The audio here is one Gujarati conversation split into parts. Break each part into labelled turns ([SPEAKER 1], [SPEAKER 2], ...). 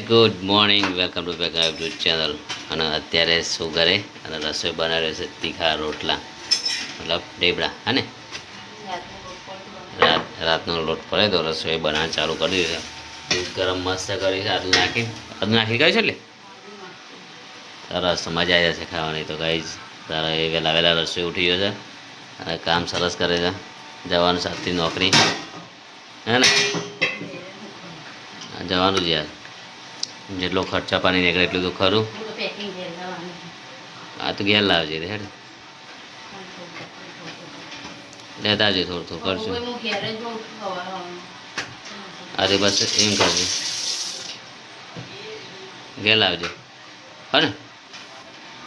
[SPEAKER 1] Good morning, welcome to back YouTube channel. અને અત્યારે શું કરે અને રસોઈ બનાવી છે તીખા રોટલા, મતલબ ઢેબરા. હા ને, રાતનો લોટ પડે તો રસોઈ બનાવવાનું ચાલુ કરી દીધું છે. દૂધ ગરમ મસ્ત કરી છે, આદુ નાખી ગઈ છે. એટલે સરસ, મજા આવી જશે ખાવાની. તો ગાઈ તારા એ વહેલા વહેલા રસોઈ ઉઠી ગયો છે અને કામ સરસ કરે છે. જવાનું સાથથી નોકરી, હે ને? જવાનું જ યાર, જેટલો ખર્ચા પાણી નીકળે એટલું તો ખરું. આ તો ઘેર લાવજે હેડ, લેતા આવજે, થોડું થોડું કરશું. અરે બસ એમ કરજે, ઘેર લાવજે, હા ને?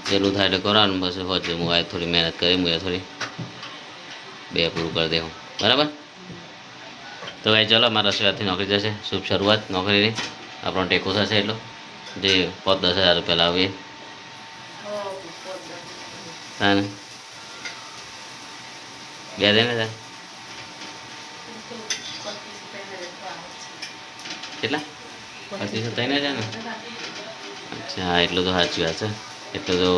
[SPEAKER 1] જેટલું થાય એટલે કરવાનું. બસ હોજે હું આ થોડી મહેનત કરી, હું થોડી બે પૂરું કરી દેવું, બરાબર? તો ભાઈ ચલો, મારા રસોઈયાથી નોકરી જશે. શુભ શરૂઆત નોકરીની. આપણો ટેકો થશે એટલો, જે 5-10 હજાર રૂપિયા લાવીએ, હા ને? બે દે ને કેટલા? 25-27 હજાર ને? અચ્છા, હા, એટલું તો સાચી વાત છે. એટલું તો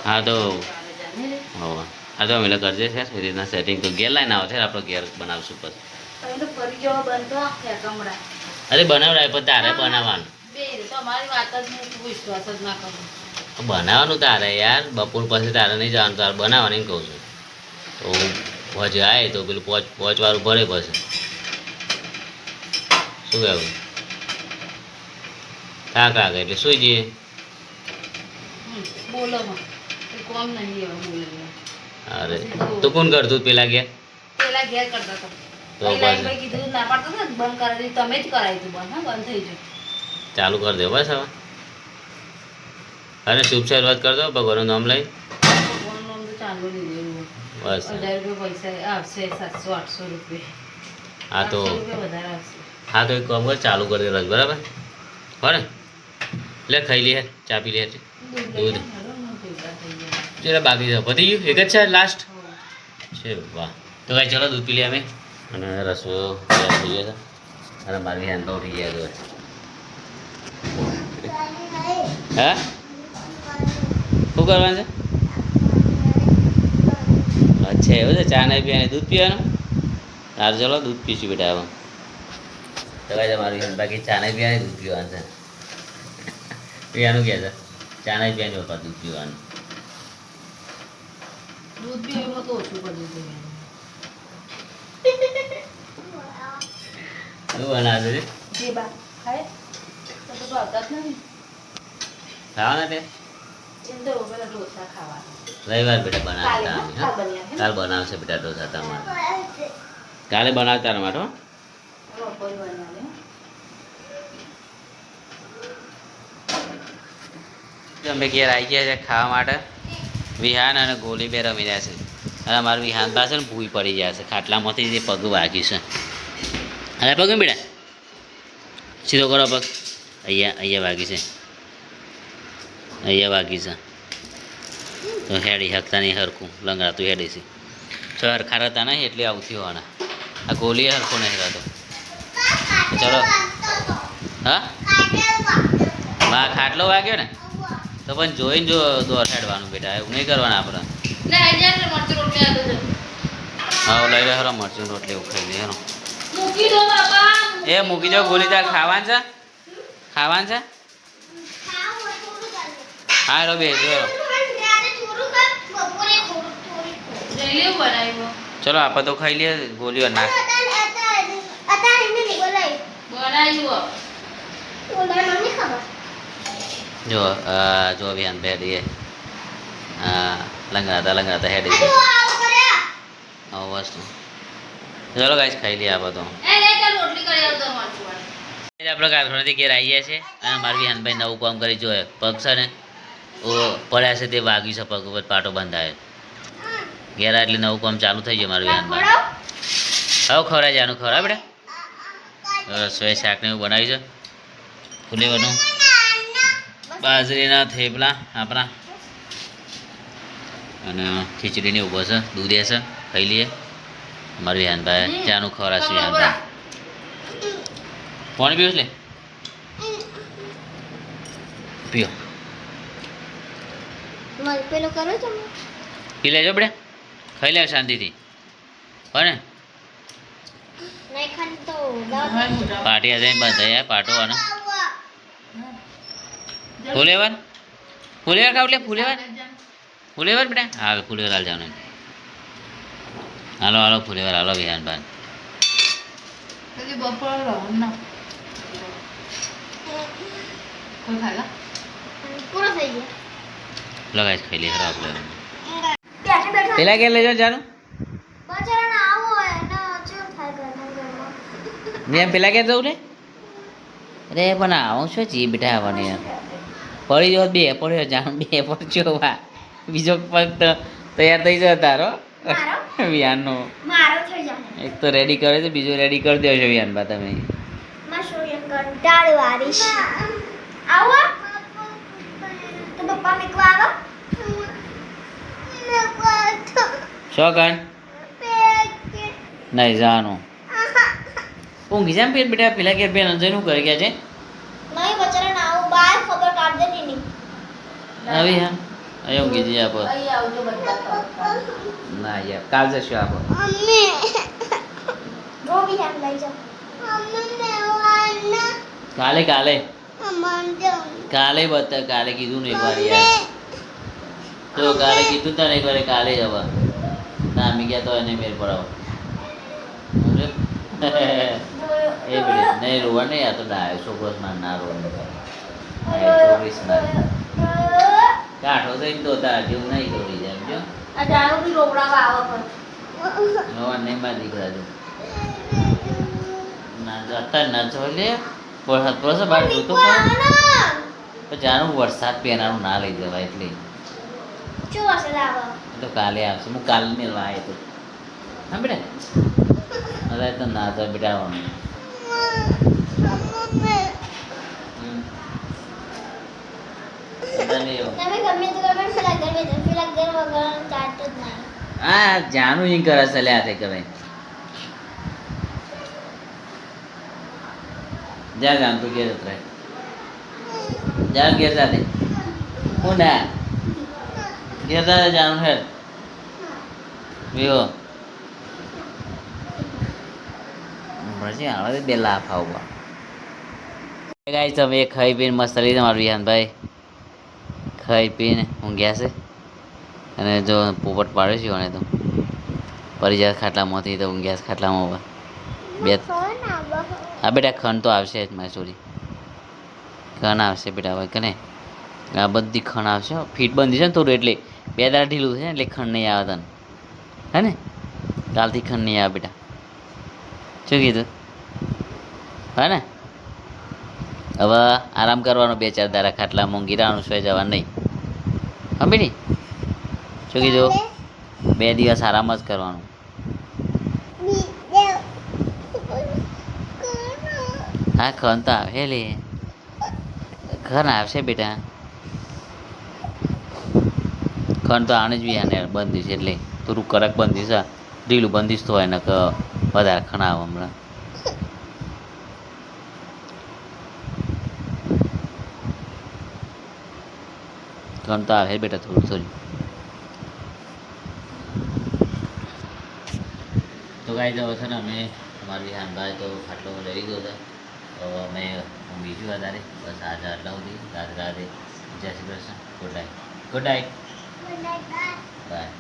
[SPEAKER 1] હા, તો હોવા હા, તો અમે કરજે છે એ રીતના સેટિંગ. તો ઘેર લાઈને આવો છે, આપણે ઘેર બનાવશું પછી. અરે બનાવડાય, પણ તારે બનાવવાનું. બનાવવાનું તારે યાર, બપોર પછી તારે નહીં જવાનું, તારે બનાવવાનું એમ કહું છું. તો હજે આવે તો પેલું પોચવાળું ભરે પછી શું કહેવું? થાક આગળ એટલે સુઈ જઈએ. અરે તો કોણ કરતું પેલા ઘેર? તો ચાલુ કરી દો બસ હવે. અરે શુભ શરૂઆત કરી દો ભગવાનનું નામ લઈ. બસ હા, તો હા, તો એક કામ કર, ચાલુ કરી દે બરાબર, હો ને? લે ખાઈ લે, ચા પી લે. દૂધ જેટલા બાકી છે પતી ગયું, એક જ છે લાસ્ટ છે. વાહ, તો ભાઈ ચલો દૂધ પી લે અમે. અને રસોઈ થઈ ગયો છે અને મારી હેન્ડ તો ઉઠી ગયા. હા, શું કરવાનું છે? અચ્છા, એવું છે. ચા નહીં પીવાની, દૂધ પીવાનું. સારું, ચલો દૂધ પીશું બેટા. હવે તો ભાઈ તમારી બાકી ચા નહીં પીવાની, દૂધ પીવાનું છે. પીવાનું કહે છે, ચા નહીં પીવાની પપ્પા, દૂધ પીવાનું. શું બનાવે છે? ખાવાના તે રવિવાર બેટા બનાવતા, કાલ બનાવશે બેટા ઢોસા તમારે. કાલે બનાવતા તારા માટે. અમે ઘેર આવી ગયા છે ખાવા માટે. વિહાન અને ગોલી બે રમી રહ્યા છે. અને અમારું વિહાન પાસે ને ભૂઈ પડી જાય છે ખાટલામાંથી, જે પગ વાગી છે. અરે પગ બેટા સીધો કરો પગ. અહીંયા વાગી છે, અહીંયા વાગી છે. તો હેડી હકતા નહીં હરખું, લંગડાતું હેડી છે. તો હરખા રહેતા નહીં એટલે આવું થયું હોવાના. આ ગોલી હરખો નહીં રહેતો. ચલો, હા, હા, ખાટલો વાગ્યો ને તો પણ જોઈને જો દોર હેડવાનું બેટા, એવું નહીં કરવાનું આપણે. હા, લઈ લે હરો મરચું રોટલી એવું ખાઈ લે હરો. એ મૂકી દો ગોલી, તાર ખાવાનું છે? ખાવાનું છે? હા, રો બે ચલો આપણે તો ખાઈ લઈએ ગોલીઓ નાખ. જો જો અભિયાન બેડીએ લંગડાતા હેડી છે. વસ્તુ ચલો ગાઈસ ખાઈ લઈએ આપણે તો. આપણે કારખાનેથી ઘેર આવી ગયા છે અને મારા વિહાનભાઈ નવું કામ કરી જોઈએ. પગ છે ને પડ્યા છે, તે વાગ્યું છે પગ ઉપર, પાટો બંધાયો. ઘેર એટલે નવું કામ ચાલુ થઈ ગયું મારું વિહાનભાઈ. હવે ખવડાય જાનું ખવડાય બેટા. રસોઈ શાક ને એવું બનાવ્યું છે. ફુલેવાનું બાજરીના થેપલા આપણા અને ખીચડીની ઉભો છે, દૂધ છે. ખાઈ લઈએ. મારું વિહાનભાઈ ચાનું ખવડાવશું. વિહાનભાઈ પાણી પીવું લે. પીઓ
[SPEAKER 2] પેલો કરો તમે
[SPEAKER 1] પી લેજો બેટા ખાઈ લે શાંતિથી હો ને
[SPEAKER 2] નહીં ખાન તો દાવ
[SPEAKER 1] પાટી આજે બંધાય પાટોવાનો ફૂલેવાર ફૂલેવાર ખાવ લે ફૂલેવાર બેટા હા ફૂલેવાર હાલ જવાનું હાલો હાલો ફૂલેવાર હાલો વિહાન બાન
[SPEAKER 2] પૂરો થઈ ગયો
[SPEAKER 1] લગાઈ ખાઈ લે ખરાબ લે
[SPEAKER 2] બેઠા બેઠા
[SPEAKER 1] પેલા કે લેજો જાનું
[SPEAKER 2] બચારાને આવો હોય ને ચેમ થાય ઘરમાં
[SPEAKER 1] મેં પેલા કે જવું ને અરે પણ આવું શું જી બેટા આવવાની યાર પડી જો બે પડ્યો જાણ બે પડજો વા બીજો પગ તો તૈયાર થઈ જતો તારો
[SPEAKER 2] મારો
[SPEAKER 1] વિહાનનો
[SPEAKER 2] મારો થઈ જાય
[SPEAKER 1] એક તો રેડી કરે છે બીજો રેડી કરી દેજો વિહાન બા તમે
[SPEAKER 2] માં સોયન કંટાળ વારી છે આવો તો પપ્પા મેકવા આવો
[SPEAKER 1] શોગન નહીં જાનું ઊંઘી જામ પેટ બેટા પેલા કે બેન અંજય નું કરે કે છે
[SPEAKER 2] નહીં બચારા ના આવો બાર ખબર કાઢ દે ની
[SPEAKER 1] આવી હા અહીં ઊંઘી જઈએ આપ
[SPEAKER 2] અહીં આવજો બધા
[SPEAKER 1] ના યાર કાલ જશું આપ
[SPEAKER 2] મમ્મી રોબી એમ લઈ જાઓ મમ્મી મેવાના
[SPEAKER 1] કાલે કાલે
[SPEAKER 2] મમ્મી
[SPEAKER 1] કાલે બતા કાલે કીધું ને એકવાર યાર તો કાલે કીધું તને એકવાર કાલે જ હવે ના અમે ગયા તો એને મેર પડાવો સમજ્યો? એ બેટા નહીં રોવા નહીં આ તો ડાયો છોકરો છે, મારે ના રોવાનું ચોવીસ ના કાઠો થઈને તો તારા જેવું નહીં દોડી જાય સમજો
[SPEAKER 2] આ દારૂ બી રોવડાવા આવો પર
[SPEAKER 1] રોવા નહીં મારા દીકરા જો ના જતા ના જોઈ લે વરસાદ પડશે બહાર જોતો પણ જાણું વરસાદ પહેરાનું ના લઈ જવાય એટલે
[SPEAKER 2] શું વરસાદ આવો
[SPEAKER 1] તો કાલે આવશે હું કાલે મેળવા આવ્યો તો હા બેટા અરે તો ના તો બેટા આવવાનું
[SPEAKER 2] તમે ગમે તો ગમે પેલા ઘર વગર ચાટતો જ નહીં
[SPEAKER 1] હા જાનું ઈ કરે છે લે હાથે કરે જા જાન તું ઘેર ઉતરે જા ઘેર સાથે હું ના ઘેર સાથે જાનું હેર વિહો પછી આવે બે લાફ આવવા ગાઈસ તમે ખાઈ પીને મસ્ત લીધે મારું વિહાનભાઈ ખાઈ પીને ઊંઘ્યા છે અને જો પોપટ પાડે છે અને તો પડી જાય ખાટલામાંથી તો ઊંઘ્યા છે ખાટલામાં બે હા બેટા ખંડ તો આવશે જ મારી છોરી ખણ આવશે બેટા હવે કને આ બધી ખણ આવશે ફીટ બંધી છે ને થોડું એટલે બે દાડા ઢીલું છે ને એટલે ખંડ નહીં આવે તને હે ને કાલથી ખંડ નહીં આવે બેટા શું કીધું હા ને હવે આરામ કરવાનો 2-4 દાડા ખાટલા મોંઘી રાણું સોય જવા નહીં હા બેટી શું કીધું 2 દિવસ આરામ જ કરવાનું હા ખન તો આવે લે ખન આવશે બેટા ખન તો આને જ બી આને બંધીશ એટલે થોડું કડક બંધીશ ઢીલું બંધીશ તો હોય ને વધારે ખણાવ હમણાં ખન તો આવે બેટા થોડું થોડું તો ગાઈ જાવ છે ને અમે અમારી વિહાનભાઈ તો ખાટલો લઈ લીધો હતો તો અમે બીજું વધારે બસ આજે આટલા સુધી રાધે રાધે જય Shri Krishna good night bye